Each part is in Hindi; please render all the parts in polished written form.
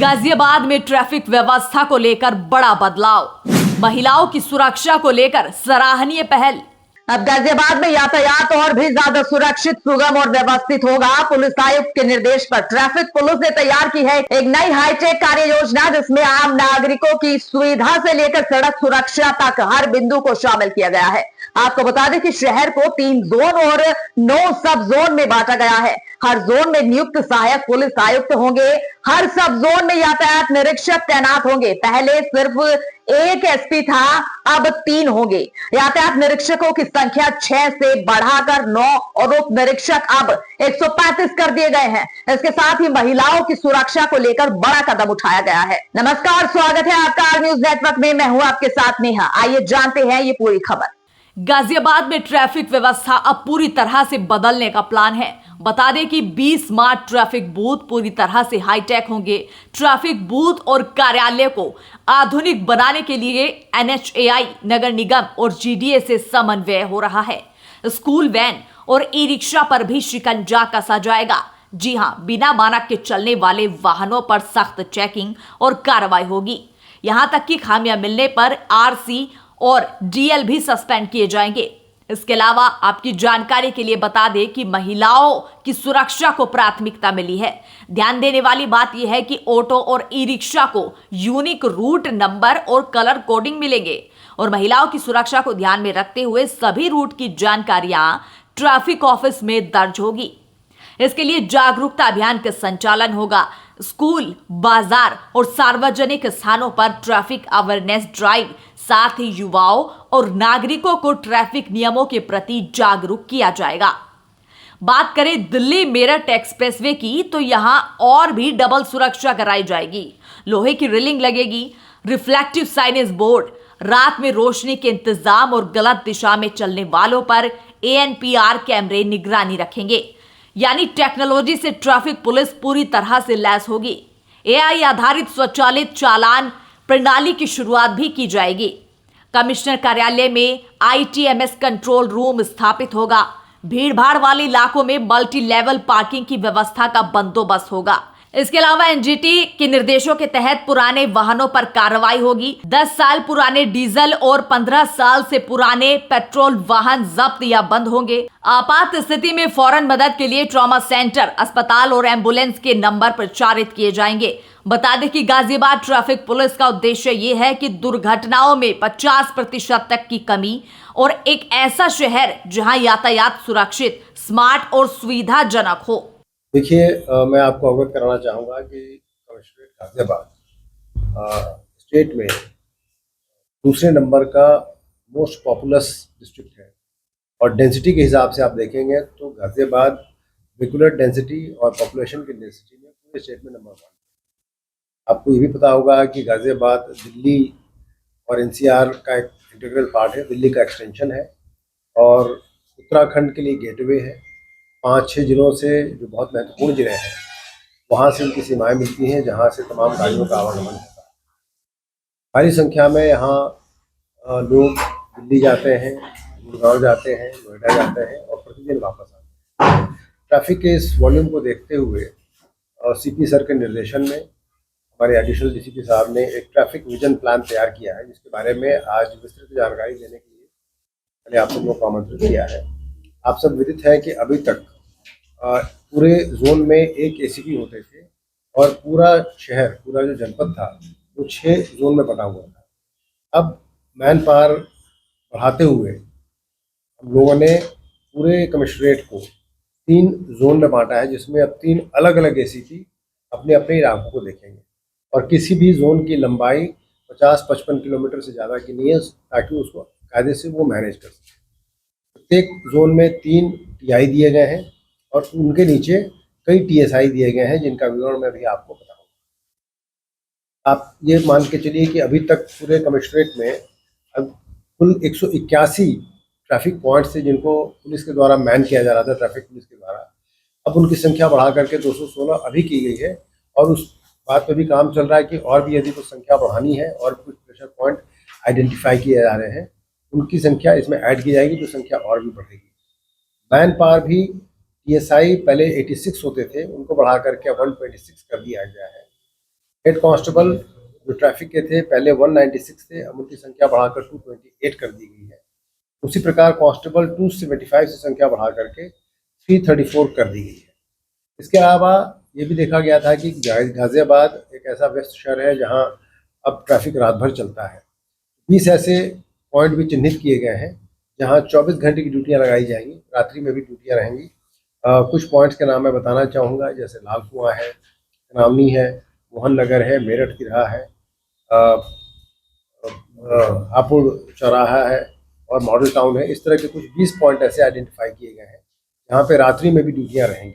गाजियाबाद में ट्रैफिक व्यवस्था को लेकर बड़ा बदलाव, महिलाओं की सुरक्षा को लेकर सराहनीय पहल। अब गाजियाबाद में यातायात और भी ज्यादा सुरक्षित, सुगम और व्यवस्थित होगा। पुलिस आयुक्त के निर्देश पर ट्रैफिक पुलिस ने तैयार की है एक नई हाईटेक कार्य योजना, जिसमें आम नागरिकों की सुविधा से लेकर सड़क सुरक्षा तक हर बिंदु को शामिल किया गया है। आपको बता दें कि शहर को 3 जोन और 9 सब जोन में बांटा गया है। हर जोन में नियुक्त सहायक पुलिस आयुक्त होंगे। हर सब जोन में यातायात निरीक्षक तैनात होंगे। पहले सिर्फ एक एसपी था, अब 3 होंगे। यातायात निरीक्षकों की संख्या 6 से बढ़ाकर 9 और उप निरीक्षक अब 135 कर दिए गए हैं। इसके साथ ही महिलाओं की सुरक्षा को लेकर बड़ा कदम उठाया गया है। नमस्कार, स्वागत है आपका आर न्यूज नेटवर्क में। मैं हूं आपके साथ नेहा। आइए जानते हैं ये पूरी खबर। गाजियाबाद में ट्रैफिक व्यवस्था अब पूरी तरह से बदलने का प्लान है। बता दें कि 20 स्मार्ट ट्रैफिक बूथ पूरी तरह से हाईटेक होंगे। ट्रैफिक बूथ और कार्यालय को आधुनिक बनाने के लिए NHAI, नगर निगम और GDA से समन्वय हो रहा है। स्कूल वैन और ई-रिक्शा पर भी शिकंजा कसा जाएगा। जी हां, बिना मानक के चलने वाले वाहनों पर सख्त चेकिंग और कार्रवाई होगी। यहां तक कि खामियां मिलने पर RC और DL भी सस्पेंड किए जाएंगे। इसके अलावा आपकी जानकारी के लिए बता दें कि महिलाओं की सुरक्षा को प्राथमिकता मिली है। ध्यान देने वाली बात यह है कि ऑटो और ई-रिक्शा को यूनिक रूट नंबर और कलर कोडिंग मिलेंगे और महिलाओं की सुरक्षा को ध्यान में रखते हुए सभी रूट की जानकारियां ट्रैफिक ऑफिस में दर्ज होगी। इसके लिए जागरूकता अभियान का संचालन होगा। स्कूल, बाजार और सार्वजनिक स्थानों पर ट्रैफिक अवेयरनेस ड्राइव, साथ ही युवाओं और नागरिकों को ट्रैफिक नियमों के प्रति जागरूक किया जाएगा। बात करें दिल्ली मेरठ एक्सप्रेसवे की, तो यहां और भी डबल सुरक्षा कराई जाएगी। लोहे की रेलिंग लगेगी, रिफ्लेक्टिव साइनेज बोर्ड, रात में रोशनी के इंतजाम और गलत दिशा में चलने वालों पर ANPR कैमरे निगरानी रखेंगे। यानी टेक्नोलॉजी से ट्रैफिक पुलिस पूरी तरह से लैस होगी। AI आधारित स्वचालित चालान प्रणाली की शुरुआत भी की जाएगी। कमिश्नर कार्यालय में ITMS कंट्रोल रूम स्थापित होगा। भीड़ भाड़ वाले इलाकों में मल्टी लेवल पार्किंग की व्यवस्था का बंदोबस्त होगा। इसके अलावा NGT के निर्देशों के तहत पुराने वाहनों पर कार्रवाई होगी। 10 साल पुराने डीजल और 15 साल से पुराने पेट्रोल वाहन जब्त या बंद होंगे। आपात स्थिति में फौरन मदद के लिए ट्रॉमा सेंटर, अस्पताल और एम्बुलेंस के नंबर प्रचारित किए जाएंगे। बता दें कि गाजियाबाद ट्रैफिक पुलिस का उद्देश्य ये है कि दुर्घटनाओं में 50% तक की कमी और एक ऐसा शहर जहां यातायात सुरक्षित, स्मार्ट और सुविधाजनक हो। देखिए, मैं आपको अवगत कराना चाहूँगा कि कमिश्नरेट गाजियाबाद स्टेट में दूसरे नंबर का मोस्ट पॉपुलस डिस्ट्रिक्ट है और डेंसिटी के हिसाब से आप देखेंगे तो गाजियाबाद वेहिकुलर डेंसिटी और पॉपुलेशन की डेंसिटी में पूरे स्टेट में नंबर 1 है। आपको ये भी पता होगा कि गाजियाबाद दिल्ली और NCR का एक इंटीग्रल पार्ट है, दिल्ली का एक्सटेंशन है और उत्तराखंड के लिए गेटवे है। 5-6 जिलों से जो बहुत महत्वपूर्ण जिले हैं वहाँ से उनकी सीमाएं मिलती हैं, जहाँ से तमाम गाड़ियों का आवागमन होता है। भारी संख्या में यहाँ लोग दिल्ली जाते हैं, गुड़गांव जाते हैं, नोएडा जाते हैं और प्रतिदिन वापस आते हैं। ट्रैफिक के इस वॉल्यूम को देखते हुए और CP सर के निर्देशन में हमारे एडिशनल DCP साहब ने एक ट्रैफिक विजन प्लान तैयार किया है, जिसके बारे में आज विस्तृत जानकारी देने के लिए मैंने आप सबको आमंत्रित किया है। आप सब विदित हैं कि अभी तक पूरे जोन में एक ACP होते थे और पूरा शहर, पूरा जो जनपद था वो 6 जोन में बटा हुआ था। अब मैन पावर बढ़ाते हुए हम लोगों ने पूरे कमिश्नरेट को 3 जोन में बांटा है, जिसमें अब 3 अलग अलग ACP अपने अपने इलाकों को देखेंगे और किसी भी जोन की लंबाई 50-55 किलोमीटर से ज़्यादा की नहीं है, ताकि उसको कायदे से वो मैनेज कर सके। प्रत्येक जोन में 3 TI दिए गए हैं और उनके नीचे कई TSI दिए गए हैं, जिनका विवरण मैं भी आपको बताऊंगा। आप ये मान के चलिए कि अभी तक पूरे कमिश्नरेट में अब कुल 181 ट्रैफिक पॉइंट्स थे, जिनको पुलिस के द्वारा मैन किया जा रहा था, ट्रैफिक पुलिस के द्वारा। अब उनकी संख्या बढ़ा करके 216 अभी की गई है और उस बात पे भी काम चल रहा है कि और भी यदि कुछ संख्या बढ़ानी है और कुछ प्रेशर पॉइंट आइडेंटिफाई किए जा रहे हैं, उनकी संख्या इसमें ऐड की जाएगी, तो संख्या और भी बढ़ेगी। मैन पावर भी TSI पहले 86 होते थे, उनको बढ़ा करके 126 कर दिया गया है हेड कांस्टेबल जो ट्रैफिक के थे पहले 196 थे, अब उनकी संख्या बढ़ाकर 228 कर दी गई है। उसी प्रकार कांस्टेबल 275 से संख्या बढ़ा करके 334 कर दी गई है। इसके अलावा ये भी देखा गया था कि गाजियाबाद एक ऐसा व्यस्त शहर है जहां अब ट्रैफिक रात भर चलता है। 20 ऐसे पॉइंट भी चिन्हित किए गए हैं जहां 24 घंटे की ड्यूटियां लगाई जाएंगी, रात्रि में भी ड्यूटियां रहेंगी। कुछ पॉइंट्स के नाम मैं बताना चाहूँगा, जैसे लाल कुआं है, नावनी है, मोहन नगर है, मेरठ किरहा है, हापुड़ चौराहा है और मॉडल टाउन है। इस तरह के कुछ 20 पॉइंट ऐसे आइडेंटिफाई किए गए हैं जहाँ पे रात्रि में भी ड्यूटियाँ रहेंगी।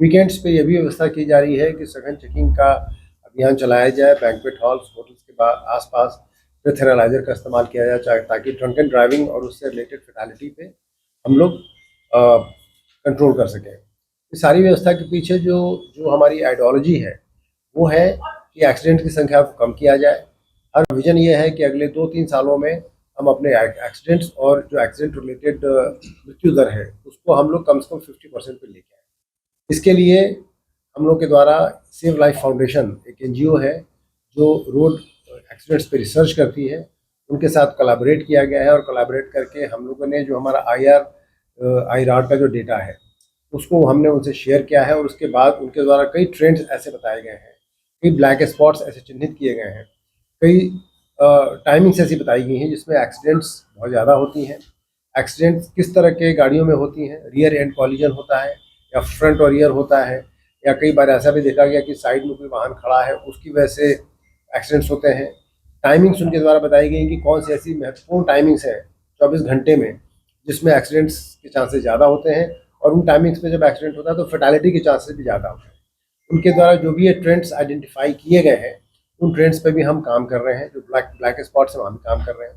वीकेंड्स पे ये भी व्यवस्था की जा रही है कि सघन चेकिंग का अभियान चलाया जाए। बैंक्वेट हॉल्स, होटल्स के आसपास ब्रेथ एनालाइजर का इस्तेमाल किया जाए ताकि ड्रंकन ड्राइविंग और उससे रिलेटेड फैटालिटी पे हम लोग कंट्रोल कर सकें। इस सारी व्यवस्था के पीछे जो हमारी आइडियोलॉजी है वो है कि एक्सीडेंट की संख्या को कम किया जाए। हर विजन ये है कि अगले 2-3 सालों में हम अपने एक्सीडेंट्स और जो एक्सीडेंट रिलेटेड मृत्यु दर है उसको हम लोग कम से कम 50% पे लेके आए। इसके लिए हम लोग के द्वारा सेव लाइफ फाउंडेशन एक एनजीओ है जो रोड एक्सीडेंट्स पे रिसर्च करती है, उनके साथ कोलैबोरेट किया गया है और कोलैबोरेट करके हम लोगों ने जो हमारा IR का जो डेटा है उसको हमने उनसे शेयर किया है और उसके बाद उनके द्वारा कई ट्रेंड्स ऐसे बताए गए हैं, कई ब्लैक स्पॉट्स ऐसे चिन्हित किए गए हैं, कई टाइमिंग्स ऐसी बताई गई हैं जिसमें एक्सीडेंट्स बहुत ज़्यादा होती हैं। एक्सीडेंट्स किस तरह के गाड़ियों में होती हैं, रियर एंड कॉलिजन होता है या फ्रंट और रियर होता है, या कई बार ऐसा भी देखा गया कि साइड में कोई वाहन खड़ा है उसकी वजह से एक्सीडेंट्स होते हैं। टाइमिंग्स उनके द्वारा बताई गई कि कौन सी ऐसी महत्वपूर्ण टाइमिंग्स हैं 24 घंटे में जिसमें एक्सीडेंट्स के चांसेस ज़्यादा होते हैं और उन टाइमिंग्स पे जब एक्सीडेंट होता है तो फैटालिटी के चांसेस भी ज़्यादा होते हैं। उनके द्वारा जो भी ये ट्रेंड्स आइडेंटिफाई किए गए हैं उन ट्रेंड्स पे भी हम काम कर रहे हैं। जो ब्लैक स्पॉट्स हैं वहाँ भी काम कर रहे हैं।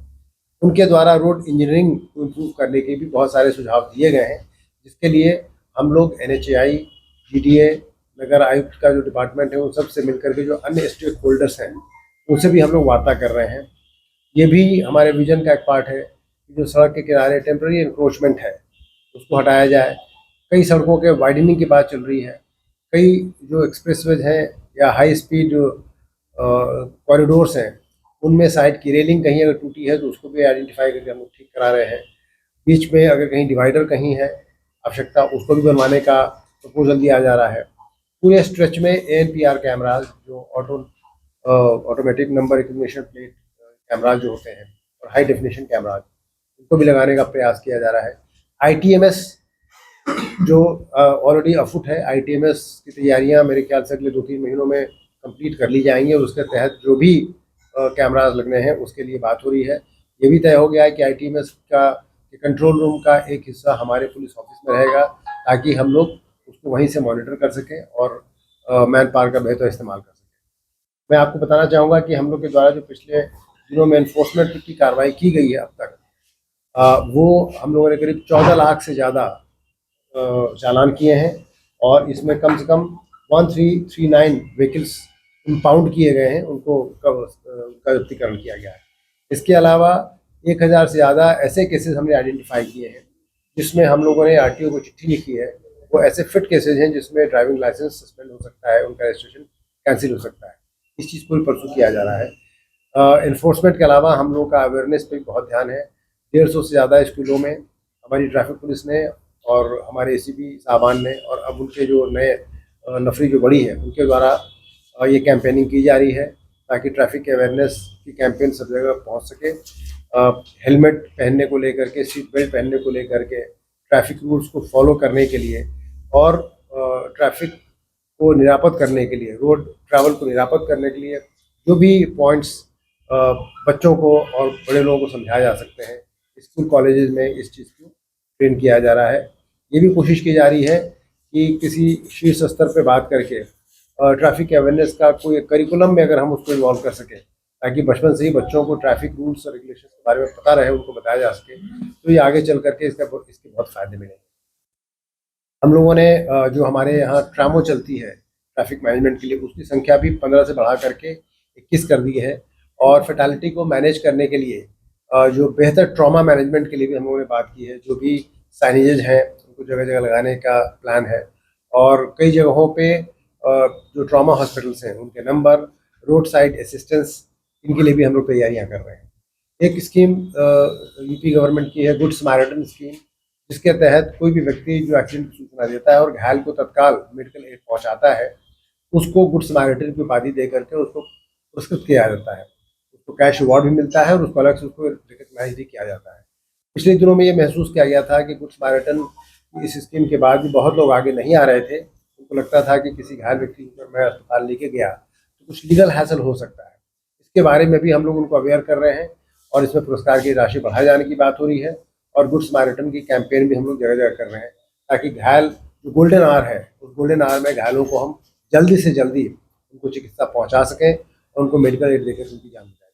उनके द्वारा रोड इंजीनियरिंग को इम्प्रूव करने के भी बहुत सारे सुझाव दिए गए हैं, जिसके लिए हम लोग NHAI, GDA, नगर आयुक्त का जो डिपार्टमेंट है उन सब से मिलकर के जो अन्य स्टेक होल्डर्स हैं उनसे भी हम लोग वार्ता कर रहे हैं। ये भी हमारे विजन का एक पार्ट है कि जो सड़क के किनारे टेम्प्रेरी इंक्रोचमेंट है उसको हटाया जाए। कई सड़कों के वाइडनिंग की बात चल रही है, कई जो एक्सप्रेसवेज हैं या हाई स्पीड कॉरिडोर्स हैं उनमें साइड की रेलिंग कहीं अगर टूटी है तो उसको भी आइडेंटिफाई करके हम लोग ठीक करा रहे हैं। बीच में अगर कहीं डिवाइडर कहीं है आवश्यकता उसको भी बनवाने का प्रपोजल दिया जा रहा है। पूरे स्ट्रेच में ANPR कैमराज जो automatic number recognition plate cameras जो होते हैं और हाई डेफिनेशन कैमराज उनको भी लगाने का प्रयास किया जा रहा है। ITMS जो ऑलरेडी अफुट है, ITMS की तैयारियां मेरे ख्याल से अगले 2-3 महीनों में कंप्लीट कर ली जाएंगी और उसके तहत जो भी कैमराज लगने हैं उसके लिए बात हो रही है। ये भी तय हो गया है कि ITMS का कंट्रोल रूम का एक हिस्सा हमारे पुलिस ऑफिस में रहेगा ताकि हम लोग उसको वहीं से मॉनिटर कर सकें और मैन पावर का बेहतर इस्तेमाल कर सकें। मैं आपको बताना चाहूँगा कि हम लोग के द्वारा जो पिछले दिनों में एनफोर्समेंट की कार्रवाई की गई है अब तक, वो हम लोगों ने करीब 14 लाख से ज़्यादा चालान किए हैं और इसमें कम से कम 1339 व्हीकल्स इम्पाउंड किए गए हैं, उनका जब्तीकरण किया गया है। इसके अलावा 1000 से ज़्यादा ऐसे केसेस हमने आइडेंटिफाई किए हैं जिसमें हम लोगों ने RTO को चिट्ठी लिखी है। वो ऐसे फिट केसेज हैं जिसमें ड्राइविंग लाइसेंस सस्पेंड हो सकता है, उनका रजिस्ट्रेशन कैंसिल हो सकता है। इस चीज़ को भी परसू किया जा रहा है। इन्फोर्समेंट के अलावा हम लोगों का अवेयरनेस पे बहुत ध्यान है। 150 से ज़्यादा स्कूलों में हमारी ट्रैफिक पुलिस ने और हमारे ACP साहबान ने और अब उनके जो नए नफरी जो बड़ी है उनके द्वारा ये कैंपेनिंग की जा रही है ताकि ट्रैफिक के अवेयरनेस की कैंपेन सब जगह पहुंच सके। हेलमेट पहनने को लेकर के, सीट बेल्ट पहनने को लेकर के, ट्रैफिक रूल्स को फॉलो करने के लिए और ट्रैफिक को निरापद करने के लिए, रोड ट्रैवल को निरापद करने के लिए जो भी पॉइंट्स बच्चों को और बड़े लोगों को समझाए जा सकते हैं, स्कूल कॉलेजेस में इस चीज़ को ट्रेन किया जा रहा है। ये भी कोशिश की जा रही है कि किसी शीर्ष स्तर पे बात करके ट्रैफिक अवेयरनेस का कोई करिकुलम में अगर हम उसको इन्वॉल्व कर सकें ताकि बचपन से ही बच्चों को ट्रैफिक रूल्स और रेगुलेशन के बारे में पता रहे, उनको बताया जा सके, तो ये आगे चल करके इसके बहुत फ़ायदे मिलेंगे। हम लोगों ने जो हमारे यहाँ ट्रामो चलती है ट्रैफिक मैनेजमेंट के लिए, उसकी संख्या भी 15 से बढ़ा करके 21 कर दी है और फैटालिटी को मैनेज करने के लिए जो बेहतर ट्रॉमा मैनेजमेंट के लिए भी हम लोगों ने बात की है। जो भी साइनेजेज हैं उनको जगह जगह लगाने का प्लान है और कई जगहों पे जो ट्रॉमा हॉस्पिटल्स हैं उनके नंबर, रोड साइड असिस्टेंस, इनके लिए भी हम लोग तैयारियां कर रहे हैं। एक स्कीम यूपी गवर्नमेंट की है, गुड समारिटन स्कीम, जिसके तहत कोई भी व्यक्ति जो एक्सीडेंट की सूचना देता है और घायल को तत्काल मेडिकल एड पहुंचाता है, उसको गुड समारिटन की उपाधि दे करके उसको पुरस्कृत किया जाता है। उसको कैश अवार्ड भी मिलता है और उसको अलग से उसको रिकग्नाइज भी किया जाता है। पिछले दिनों में ये महसूस किया गया था कि गुड समारिटन इस स्कीम के बाद भी बहुत लोग आगे नहीं आ रहे थे। उनको लगता था कि किसी घायल व्यक्ति को मैं अस्पताल लेके गया तो कुछ लीगल हैसल हो सकता है। इसके बारे में भी हम लोग उनको अवेयर कर रहे हैं और इसमें पुरस्कार की राशि बढ़ाए जाने की बात हो रही है और गुड समारिटन की कैंपेन भी हम लोग जगह जगह कर रहे हैं, ताकि घायल जो गोल्डन आवर है, उस गोल्डन आवर में घायलों को हम जल्दी से जल्दी उनको चिकित्सा पहुंचा सकें और उनको मेडिकल एड देकर उनकी जान बचाएं।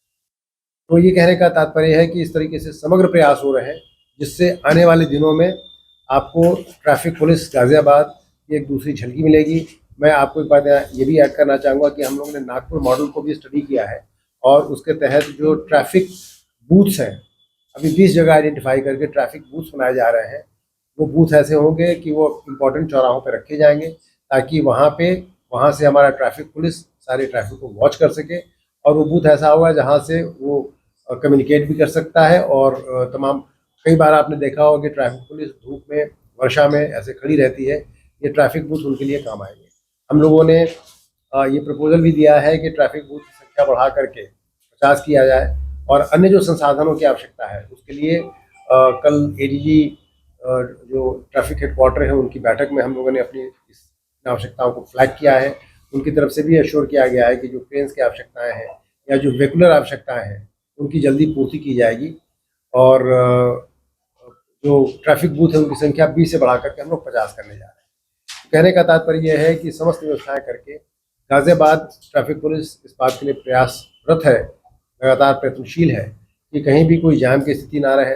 तो ये कहने का तात्पर्य है कि इस तरीके से समग्र प्रयास हो रहे हैं, जिससे आने वाले दिनों में आपको ट्रैफिक पुलिस गाजियाबाद की एक दूसरी झलकी मिलेगी। मैं आपको एक बात ये भी ऐड करना चाहूँगा कि हम लोगों ने नागपुर मॉडल को भी स्टडी किया है और उसके तहत जो ट्रैफिक बूथ्स हैं, अभी 20 जगह आइडेंटिफाई करके ट्रैफिक बूथ्स बनाए जा रहे हैं। वो बूथ ऐसे होंगे कि वो इम्पोर्टेंट चौराहों पर रखे जाएंगे, ताकि वहाँ से हमारा ट्रैफिक पुलिस सारे ट्रैफिक को वॉच कर सके, और वो बूथ ऐसा होगा जहाँ से वो कम्युनिकेट भी कर सकता है। और तमाम कई बार आपने देखा होगा कि ट्रैफिक पुलिस धूप में, वर्षा में ऐसे खड़ी रहती है, ये ट्रैफिक बूथ उनके लिए काम आएंगे। हम लोगों ने ये प्रपोजल भी दिया है कि ट्रैफिक बूथ की संख्या बढ़ा करके 50 किया जाए, और अन्य जो संसाधनों की आवश्यकता है उसके लिए कल एडीजी जो ट्रैफिक हेडक्वार्टर है उनकी बैठक में हम लोगों ने अपनी इस आवश्यकताओं को फ्लैग किया है। उनकी तरफ से भी एश्योर किया गया है कि जो ट्रेन की आवश्यकताएं हैं या जो वेहिकुलर आवश्यकताएं हैं उनकी जल्दी पूर्ति की जाएगी, और जो ट्रैफिक बूथ है उनकी संख्या 20 से बढ़ा करके हम लोग 50 करने जा रहे हैं। कहने का तात्पर्य यह है कि समस्त व्यवस्थाएं करके गाजियाबाद ट्रैफिक पुलिस इस बात के लिए प्रयासरत है, लगातार प्रयत्नशील है कि कहीं भी कोई जाम की स्थिति ना रहे।